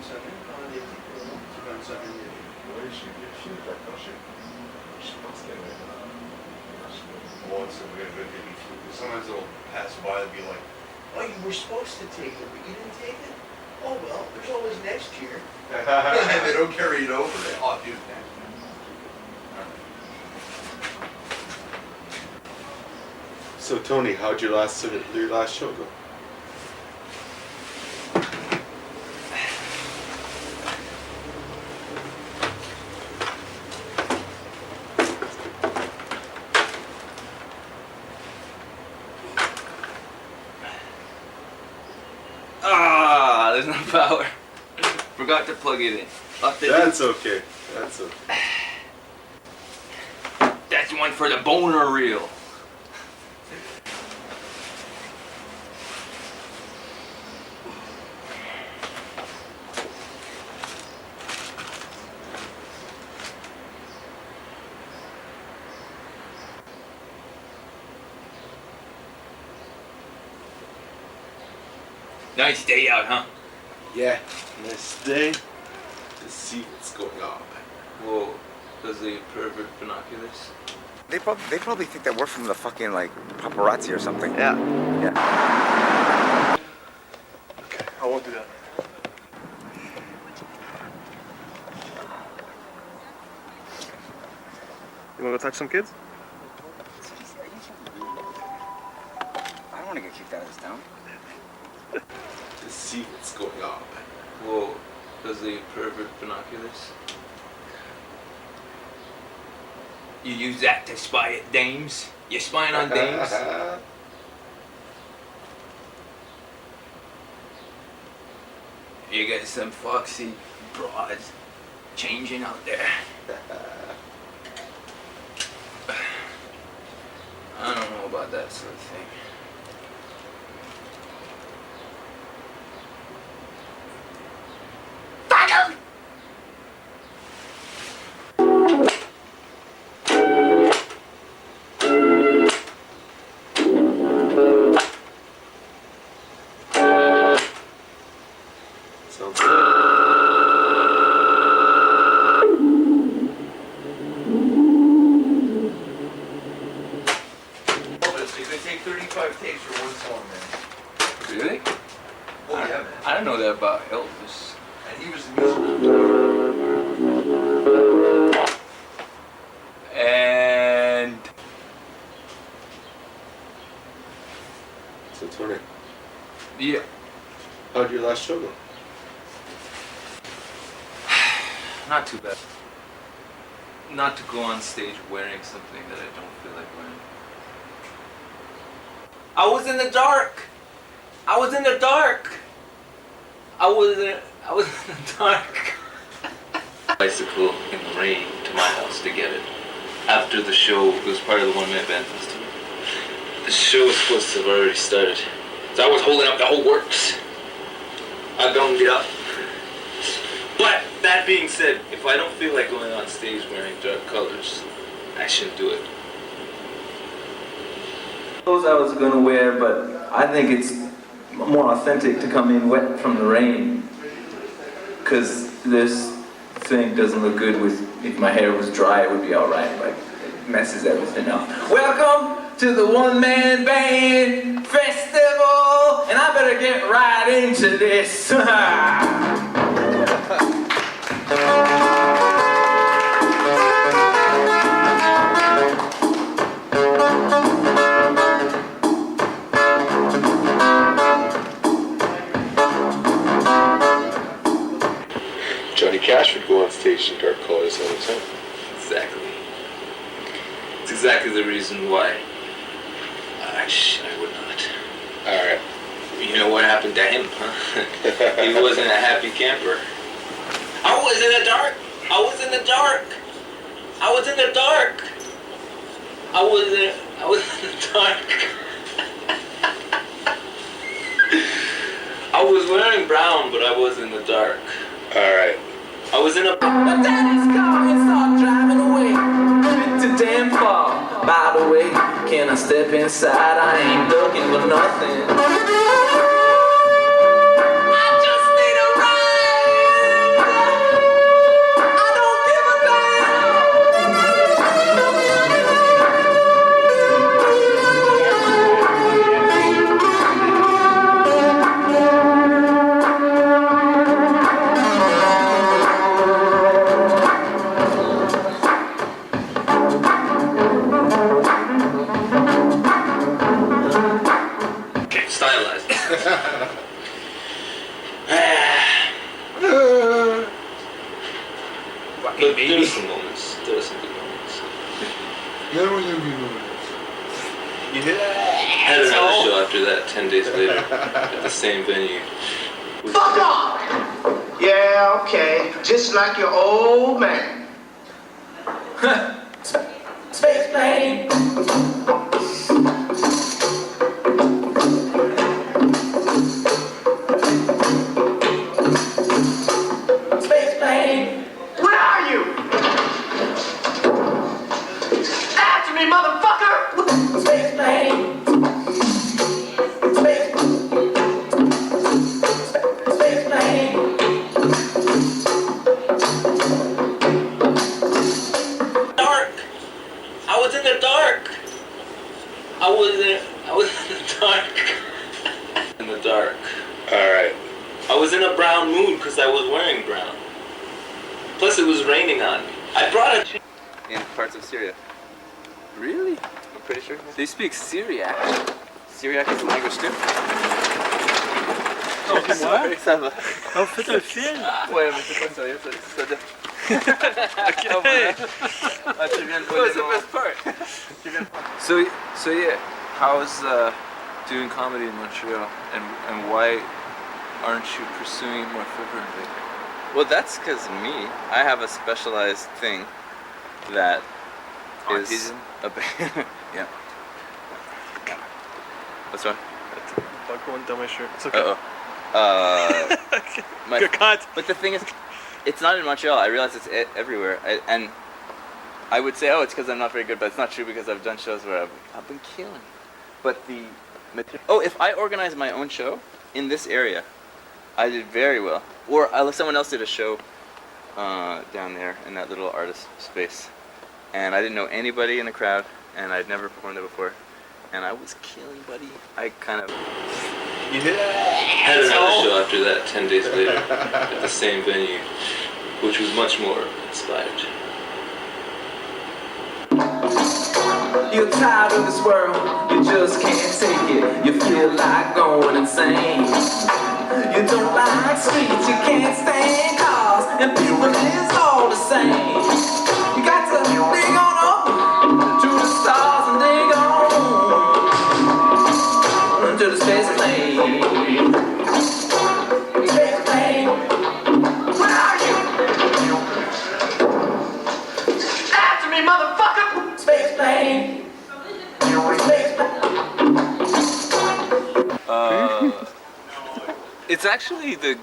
Oui, j'ai vérifié quand je pense qu'il y avait once I'm going to vérifier. Sometimes it'll pass by and be like, oh, you were supposed to take it, but you didn't take it? Oh, well, there's always next year. And they don't carry it over. Oh, dude, next year. So Tony, how'd your last show go? Ah, there's no power. Forgot to plug it in. That's okay. That's okay. That's one for the boner reel. Nice day out, huh? Yeah, nice day to see what's going on. Whoa, those are your pervert binoculars? They probably think that we're from the fucking, like, paparazzi or something. Yeah. Yeah. Okay, I won't do that. You wanna go touch some kids? I don't want to get kicked out of this town. To see what's going on. Whoa, those are your pervert binoculars? You use that to spy at dames? You spying on dames? You got some foxy broads changing out there. I don't know about that sort of thing. Sounds good. It's going to take 35 takes for one song, man. Really? Oh, yeah, man. I don't know that about Elvis. And he was the musical. And So Tony, yeah, how'd your last show go? not too bad. Not to go on stage wearing something that I don't feel like wearing. I was in the dark. I was in the dark. I was in the dark. Bicycle in the rain to my house to get it. After the show, it was part of the one-man band festival. The show was supposed to have already started. So I was holding up the whole works. I gummed it up. But that being said, if I don't feel like going on stage wearing dark colors, I shouldn't do it. Clothes I was gonna wear, but I think it's more authentic to come in wet from the rain. Cause this thing doesn't look good with, if my hair was dry it would be alright, but it messes everything up. Welcome to the one-man band festival, and I better get right into this. Johnny Cash would go on stage in dark colors all the time. Exactly. It's exactly the reason why I would not. Alright. You know what happened to him, huh? He wasn't a happy camper. I was in the dark. I was in the dark. I was in the dark. I was in the dark. I was wearing brown, but I was in the dark. Alright. I was in a... My daddy's car and start driving away. Bit too damn far. By the way, can I step inside? I ain't looking for nothing. I just need a ride. But there were some moments. There were some good moments. You hit it? Had another show after that 10 days later at the same venue. Fuck off! Yeah, okay. Just like your old man. Space plane. Space plane. Where are you? After me, motherfucker! Space plane. Space plane. Dark. I was in the dark. I was in the dark. In the dark. Alright. I was in a brown mood because I was wearing brown. Plus it was raining on me. I brought a in parts of Syria. Really? I'm pretty sure. They speak Syriac. Syriac is a language too. Oh, what? Ça va. On fait un film. Ouais, mais c'est pas sérieux, ça donne. Okay. Ah, tu viens de voler the best part. So yeah, how's doing comedy in Montreal, and why aren't you pursuing more fervently? Well, that's because me. I have a specialized thing that is Autism? a yeah. What's wrong? Dog going down my shirt. It's okay. Uh-oh. My, Good cut. but the thing is, it's not in Montreal. I realize it's everywhere. And I would say, oh, it's because I'm not very good, but it's not true because I've done shows where I've been killing. But the oh, if I organized my own show in this area, I did very well. Or someone else did a show down there in that little artist space, and I didn't know anybody in the crowd, and I'd never performed there before, and I was killing, buddy. I kind of. You hit it? Had another show after that 10 days later at the same venue, which was much more inspired. You're tired of this world, you just can't take it. You feel like going insane. You don't like streets, you can't stand cars, and people is all the same. You got to dig on up to the stars and dig on to the space plane. Space plane. Where are you? After me, motherfucker! Space plane. It's actually the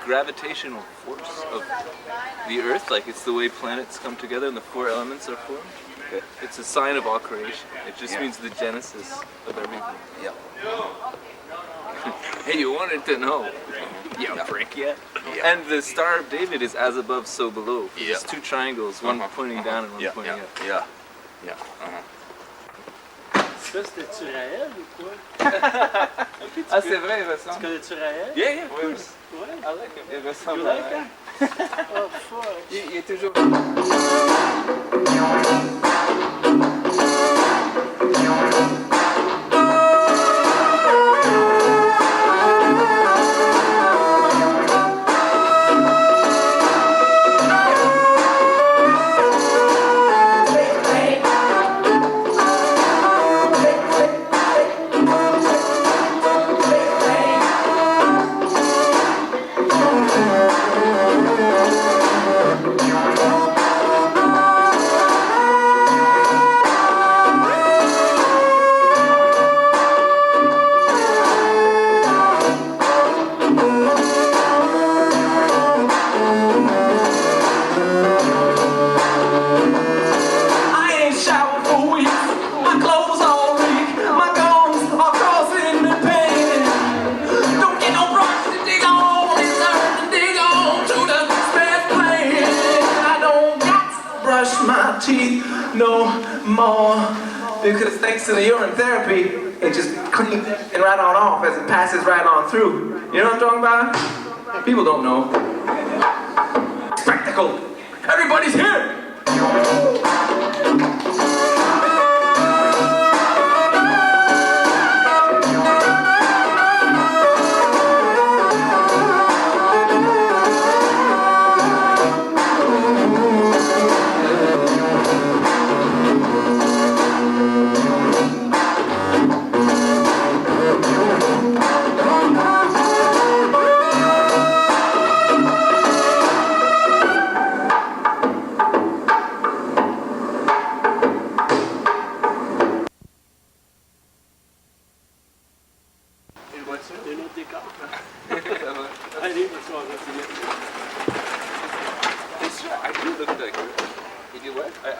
gravitational force of the Earth. Like, it's the way planets come together and the four elements are formed. Okay. It's a sign of all creation. It just means the genesis of everything. Yeah. Hey, you wanted to know? Yeah, prick, yeah. And the Star of David is as above, so below. It's two triangles, one pointing down and one pointing up. Yeah. Yeah. Uh-huh. Ça, c'était-tu Raël ou quoi? Ah, c'est vrai, il ressemble. Tu connais-tu Raël? Yeah, yeah, of Ouais. course. Ouais. I like him. Il ressemble You à like Raël. him? Oh, fuck. Il est toujours. No more, because thanks to the urine therapy, it just cleans it right on off as it passes right on through. You know what I'm talking about? People don't know. Spectacle! Everybody's here!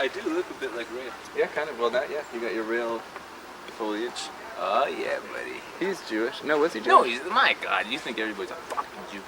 I do look a bit like Ray. Yeah, kind of. Well, that, yeah. You got your real foliage. Oh yeah, buddy. He's Jewish. No, was he Jewish? No, he's, my God, you think everybody's a fucking Jew.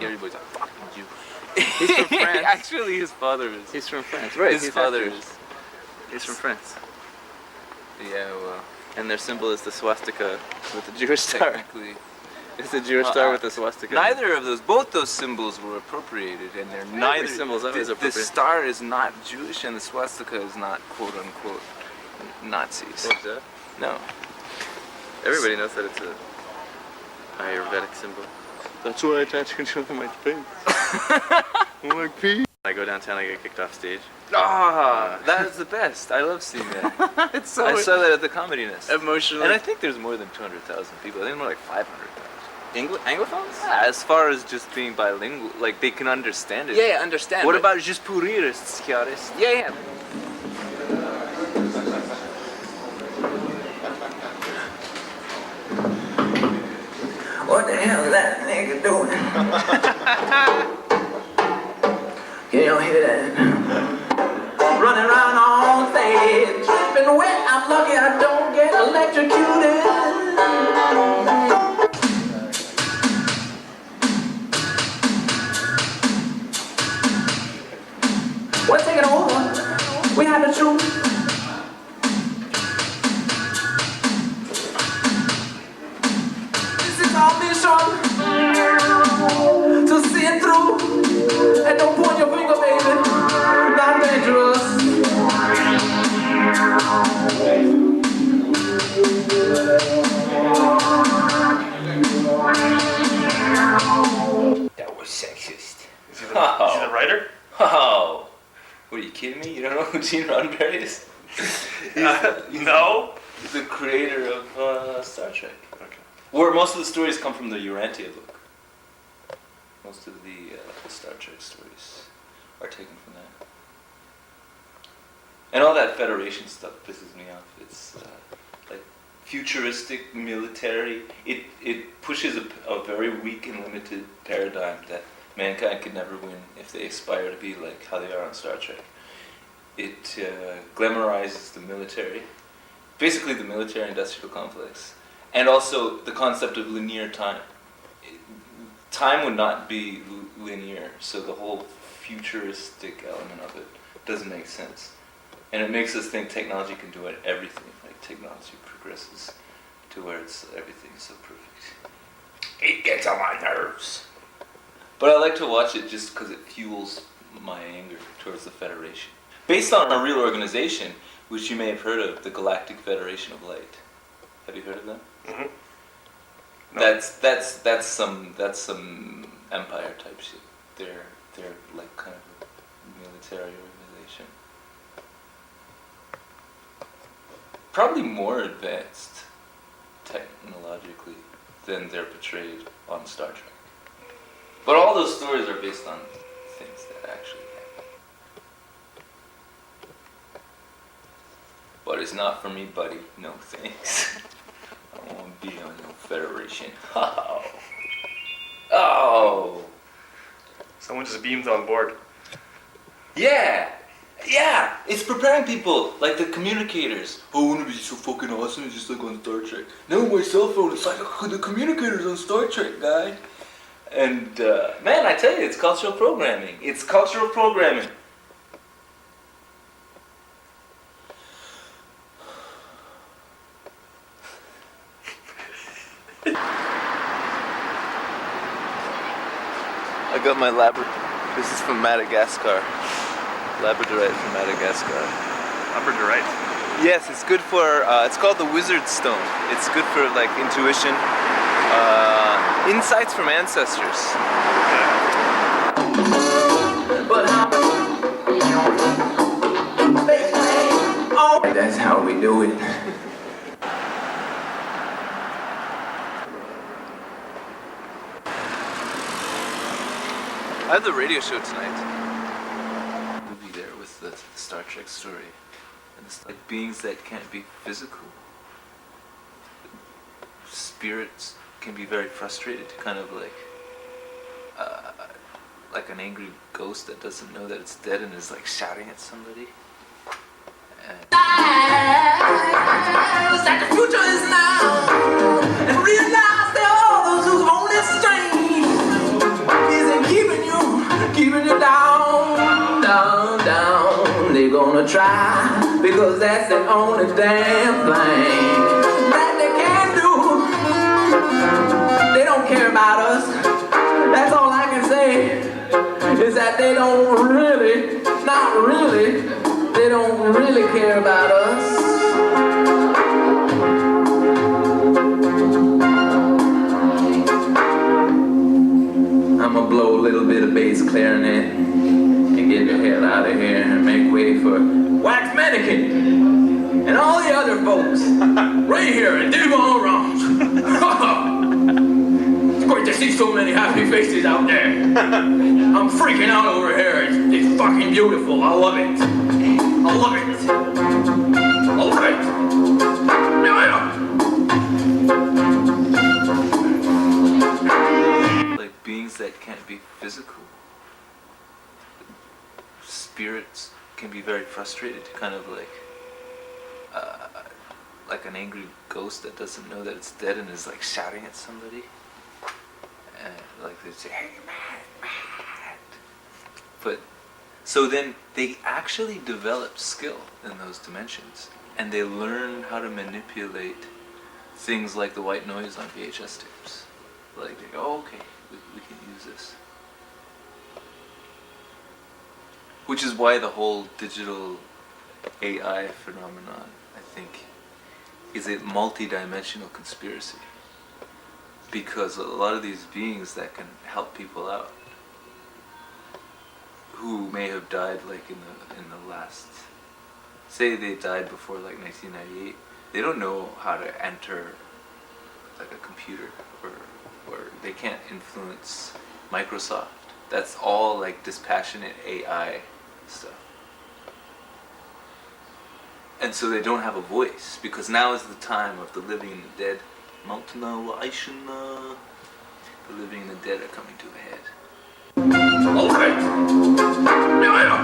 Everybody's a fucking Jew. He's from France. Actually, his father is. He's from France. Right. His he's father half Jewish. is. He's from France. Yeah, well, And their symbol is the swastika with the Jewish star. technically. It's the Jewish star with the swastika. Neither of those, both those symbols were appropriated, and they're neither. symbol's always the appropriate. star is not Jewish, and the swastika is not quote unquote Nazis. What's that? No. Everybody knows that it's a Ayurvedic symbol. That's why I attach control to my face. I'm like, Pete. When I go downtown, I get kicked off stage. Ah, that is the best. I love seeing that. It's so I saw that at the Comedy Nest. emotional. And I think there's more than 200,000 people. I think more like 500,000. Anglophones? Yeah, as far as just being bilingual, like they can understand it. Yeah, I understand. What but- about just purists, chiarists? Yeah, yeah. What the hell is that nigga doing? Can y'all hear that? Running around on stage, dripping wet. I'm lucky I don't get electrocuted. We're taking over. We have the truth. This is our mission to see it through. And don't point your finger, baby. Not dangerous. That was sexist. Is he the writer? Oh, what are you kidding me? You don't know who Gene Roddenberry is? No. He's the creator of Star Trek. Okay. Where most of the stories come from the Urantia book. Most of the Star Trek stories are taken from that. And all that Federation stuff pisses me off. It's like futuristic military. It pushes a very weak and limited paradigm that mankind could never win if they aspire to be like how they are on Star Trek. It glamorizes the military, basically the military-industrial complex, and also the concept of linear time. Time would not be linear, so the whole futuristic element of it doesn't make sense. And it makes us think technology can do everything. Like technology progresses to where it's everything is so perfect. It gets on my nerves. But I like to watch it just because it fuels my anger towards the Federation. Based on a real organization, which you may have heard of, the Galactic Federation of Light. Have you heard of them? Mm-hmm. No. That's some empire type shit. They're like kind of a military organization. Probably more advanced technologically than they're portrayed on Star Trek. But all those stories are based on things that actually happen. But it's not for me, buddy. No thanks. I don't want to be on no Federation. Oh. Oh. Someone just beamed on board. Yeah. Yeah. It's preparing people, like the communicators. Oh, wouldn't it be so fucking awesome? It's just like on Star Trek. Now my cell phone, it's like the communicators on Star Trek, guy. And man, I tell you, it's cultural programming. It's cultural programming. I got my This is from Madagascar. Labradorite from Madagascar. Labradorite. Yes, it's good for. It's called the Wizard Stone. It's good for like intuition, insights from ancestors. That's how we do it. I had the radio show tonight. Movie there with the Star Trek story. And it's like beings that can't be physical. Spirits can be very frustrated, kind of like an angry ghost that doesn't know that it's dead and is like shouting at somebody. That the future is now, and realize there are those whose only strength is in keeping you down, down, down. They're gonna try, because that's the only damn thing that they can do. They don't care about us. That's all I can say, is that they don't really, not really, they don't really care about us. I'ma blow a little bit of bass clarinet and get the hell out of here and make way for Wax Mannequin and all the other folks right here in Devon Ranch. It's great to see so many happy faces out there. I'm freaking out over here. It's fucking beautiful. I love it. I love it. I love it. Yeah. Like beings that can't be physical. Spirits can be very frustrated, kind of like an angry ghost that doesn't know that it's dead and is like shouting at somebody. And like they say, "Hey, man." But so then they actually develop skill in those dimensions, and they learn how to manipulate things like the white noise on VHS tapes. Like they go, "Oh, okay, we can use this." Which is why the whole digital AI phenomenon, I think, is a multi-dimensional conspiracy. Because a lot of these beings that can help people out, who may have died like in the last, say they died before like 1998, they don't know how to enter like a computer, or they can't influence Microsoft. That's all like dispassionate AI stuff. And so they don't have a voice, because now is the time of the living and the dead. Multiplication, the living and the dead are coming to a head. Okay. Yeah.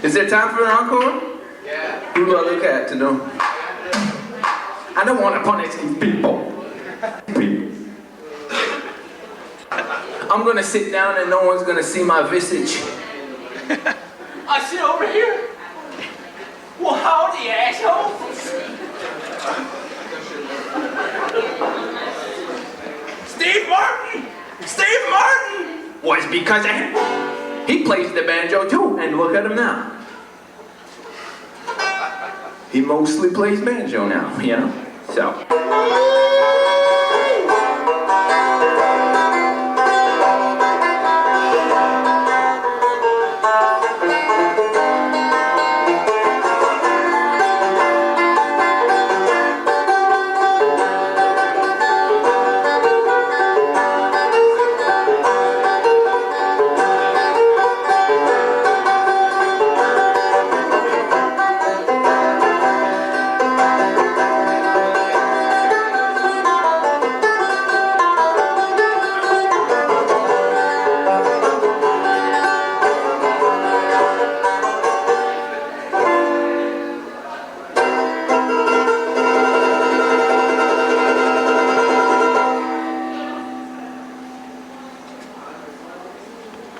Is there time for an encore? Yeah. Who do I look at to know? I don't want to punish these people. I'm gonna sit down and no one's gonna see my visage. I sit over here. Well, howdy, assholes. Steve Martin! Steve Martin! Was because of him. He plays the banjo too, and look at him now. He mostly plays banjo now, you know? So.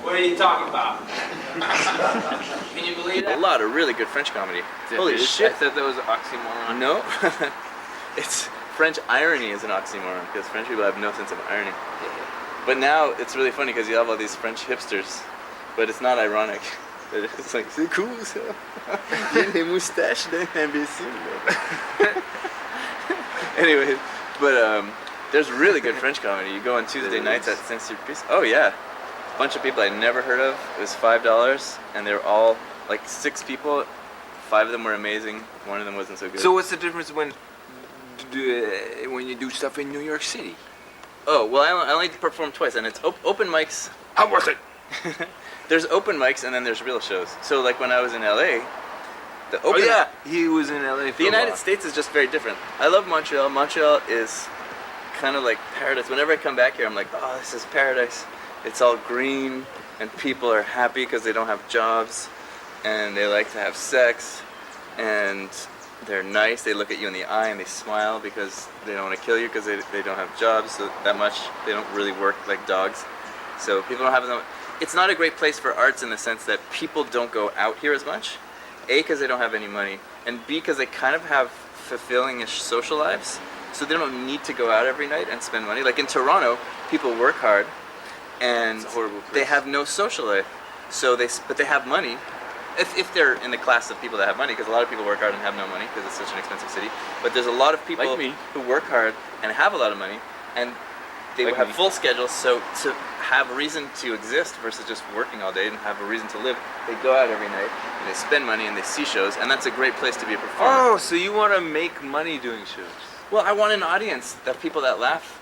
What are you talking about? Can you believe A that? lot of really good French comedy. Holy shit. I thought that was an oxymoron. No. It's French irony is an oxymoron because French people have no sense of irony. But now it's really funny because you have all these French hipsters, but it's not ironic. It's like, c'est cool ça. Les moustaches d'un imbécile. Anyway, but there's really good French comedy. You go on Tuesday nights at Saint-Sulpice. Oh yeah. A bunch of people I never heard of. It was $5 and they were all like 6 people. 5 of them were amazing. 1 of them wasn't so good. So what's the difference when you do stuff in New York City? Oh, well, I only performed twice, and it's open mics. How was it? There's open mics, and then there's real shows. So, like when I was in LA, the open. Oh yeah, he was in LA. For The United States is just very different. I love Montreal. Montreal is kind of like paradise. Whenever I come back here, I'm like, oh, this is paradise. It's all green, and people are happy because they don't have jobs, and they like to have sex, and they're nice. They look at you in the eye and they smile because they don't want to kill you because they don't have jobs so that much. They don't really work like dogs. So people don't have them. It's not a great place for arts in the sense that people don't go out here as much. A, because they don't have any money, and B, because they kind of have fulfilling-ish social lives. So they don't need to go out every night and spend money. Like in Toronto, people work hard and they have no social life. So but they have money. If they're in the class of people that have money, because a lot of people work hard and have no money because it's such an expensive city. But there's a lot of people Like me. who work hard and have a lot of money, and they Like have me. full schedules. So to have a reason to exist versus just working all day and have a reason to live, they go out every night and they spend money and they see shows, and that's a great place to be a performer. Oh, so you want to make money doing shows? Well, I want an audience, that people that laugh.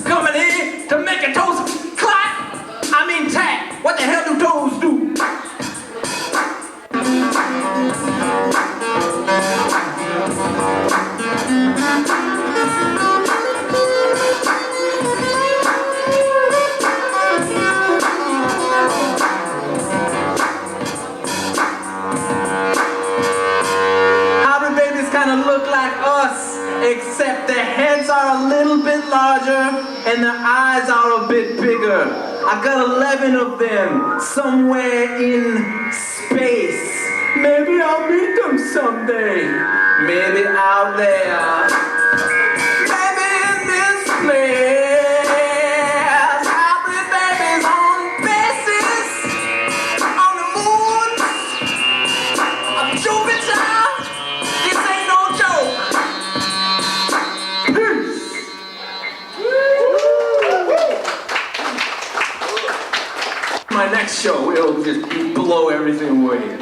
Coming in to make a toes clap. I mean tap. What the hell do toes do? Hybrid babies kind of look like us, except their heads are a little bit larger and their eyes are a bit bigger. I got 11 of them somewhere in space. Maybe I'll meet them someday. Maybe out there. Maybe in this place. Hybrid babies on bases. On the moon. On Jupiter. This ain't no joke. My next show will just blow everything away.